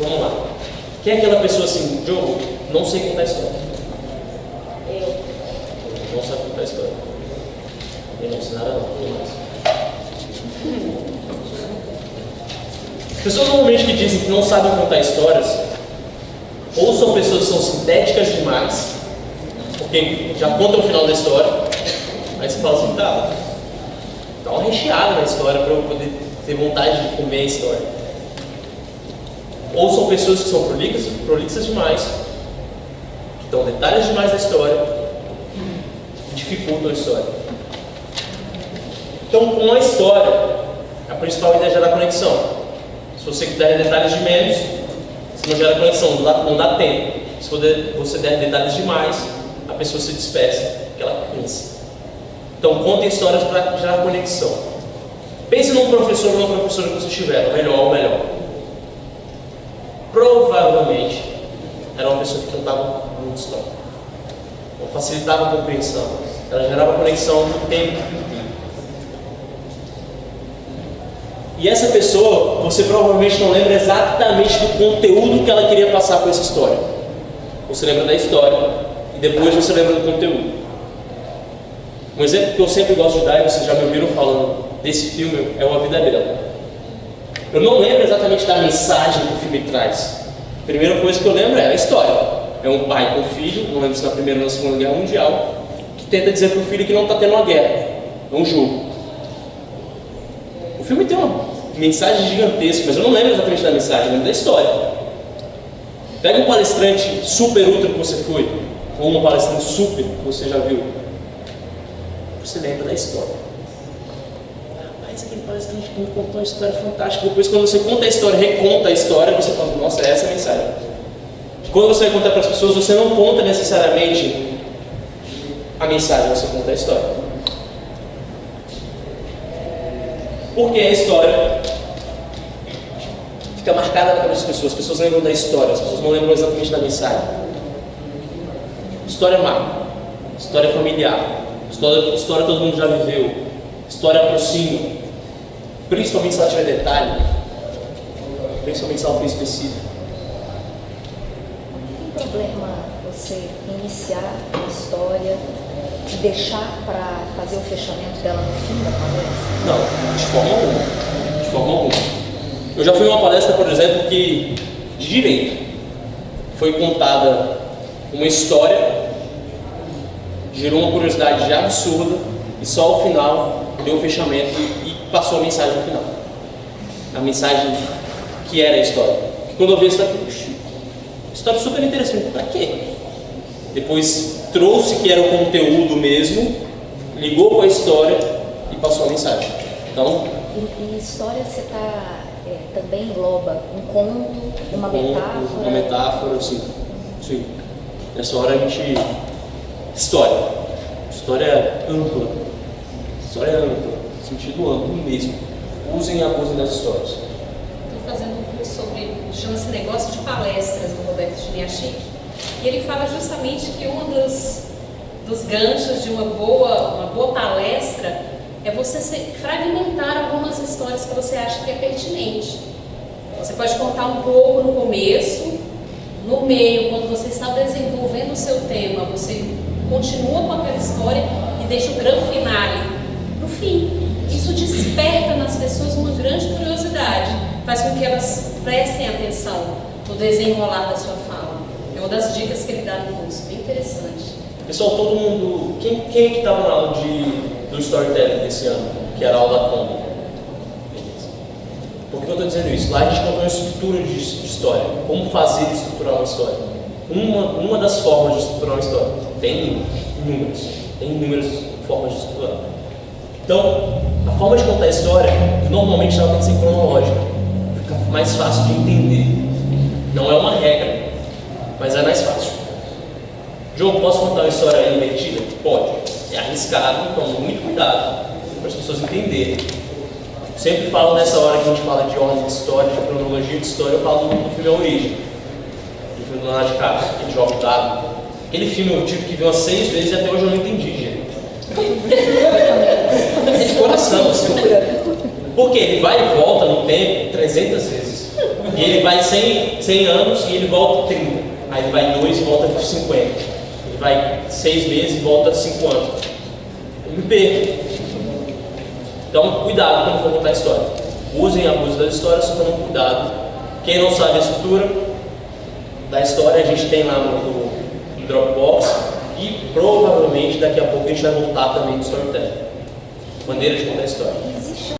Vamos lá. Quem é aquela pessoa assim, Diogo, não sei contar história? Eu. Não sabe contar história. Eu não ensinara não, quem mais? Pessoas normalmente que dizem que não sabem contar histórias, ou são pessoas que são sintéticas demais, porque já contam o final da história, aí você fala assim, tá, dá uma recheada na história para eu poder ter vontade de comer a história. Ou são pessoas que são prolixas demais, que dão detalhes demais na história, que dificultam a história. Então, com a história, a principal ideia é gerar conexão. Se você der detalhes de menos, você não gera conexão, não dá tempo. Se você der detalhes demais, a pessoa se dispersa, porque ela cansa. Então, conte histórias para gerar conexão. Pense num professor ou numa professora que você tiver, o melhor ou o melhor. Provavelmente era uma pessoa que contava muita história. Ela facilitava a compreensão. Ela gerava conexão o tempo inteiro. E essa pessoa, você provavelmente não lembra exatamente do conteúdo que ela queria passar com essa história. Você lembra da história e depois você lembra do conteúdo. Um exemplo que eu sempre gosto de dar, e vocês já me ouviram falando desse filme, é O A Vida é Bela. Eu não lembro exatamente da mensagem que o filme traz. A primeira coisa que eu lembro é a história. É um pai com um filho, não lembro se na Primeira ou na Segunda Guerra Mundial, que tenta dizer para o filho que não está tendo uma guerra, é um jogo. O filme tem uma mensagem gigantesca, mas eu não lembro exatamente da mensagem, eu lembro da história. Pega um palestrante super ultra que você foi, ou uma palestrante super que você já viu. Você lembra da história. Rapaz, aquele palestrante que me contou uma história fantástica. Depois, quando você conta a história, reconta a história, você fala, nossa, essa é a mensagem. Quando você vai contar para as pessoas, você não conta necessariamente a mensagem, você conta a história. Porque a história fica marcada na cabeça das pessoas. As pessoas lembram da história, as pessoas não lembram exatamente da mensagem. História marca, história familiar, história todo mundo já viveu, história aproxima, principalmente se ela tiver detalhe, principalmente se ela for específica. Tem problema você iniciar a história e deixar para fazer o fechamento dela no fim da palestra? Não, de forma alguma. De forma alguma. Eu já fui em uma palestra, por exemplo, que de direito foi contada uma história, gerou uma curiosidade já absurda e só ao final deu o fechamento e passou a mensagem no final. A mensagem que era a história. E quando eu vi a história, eu falei, história super interessante, pra quê? Depois trouxe que era o conteúdo mesmo, ligou com a história e passou a mensagem. Então, e história você também engloba um conto, uma metáfora? Uma metáfora, sim. Sim. Nessa hora a gente... História. História é ampla. História é ampla. Sentido amplo mesmo. Usem e abusem das histórias. Estou fazendo um curso sobre... Chama-se Negócio de Palestras, do Roberto Chiniachik. E ele fala justamente que um dos ganchos de uma boa palestra é você fragmentar algumas histórias que você acha que é pertinente. Você pode contar um pouco no começo, no meio, quando você está desenvolvendo o seu tema, você continua com aquela história e deixa o grande finale no fim. Isso desperta nas pessoas uma grande curiosidade, faz com que elas prestem atenção no desenrolar da sua fala. É uma das dicas que ele dá no curso, bem interessante. Pessoal, todo mundo... Quem é que estava na aula do storytelling desse ano? Que era a aula da Kombi? Por que eu estou dizendo isso? Lá a gente contou uma estrutura de história. Como fazer estruturar uma história. Uma das formas de estruturar uma história. Tem inúmeras formas de estruturar. Então, a forma de contar a história, normalmente ela tem que ser cronológica. Fica mais fácil de entender. Não é uma regra, mas é mais fácil. João, posso contar uma história invertida? Pode. É arriscado, então muito cuidado para as pessoas entenderem. Sempre falo nessa hora que a gente fala de ordem de história, de cronologia de história, eu falo do filme A Origem, do filme do Leonardo DiCaprio, aquele jogo dado. Aquele filme eu tive que ver umas 6 vezes e até hoje eu não entendi, gente. É de coração, assim. Porque ele vai e volta no tempo 300 vezes. E ele vai 100 anos e ele volta 30. Aí ele vai 2 e volta 50. Ele vai 6 meses e volta 5 anos. Eu me perco. Então, cuidado quando for contar a história. Usem e abusem das histórias, só tomem cuidado. Quem não sabe a estrutura da história, a gente tem lá no Dropbox. E provavelmente daqui a pouco a gente vai voltar também no Storytelling. Maneira de contar a história.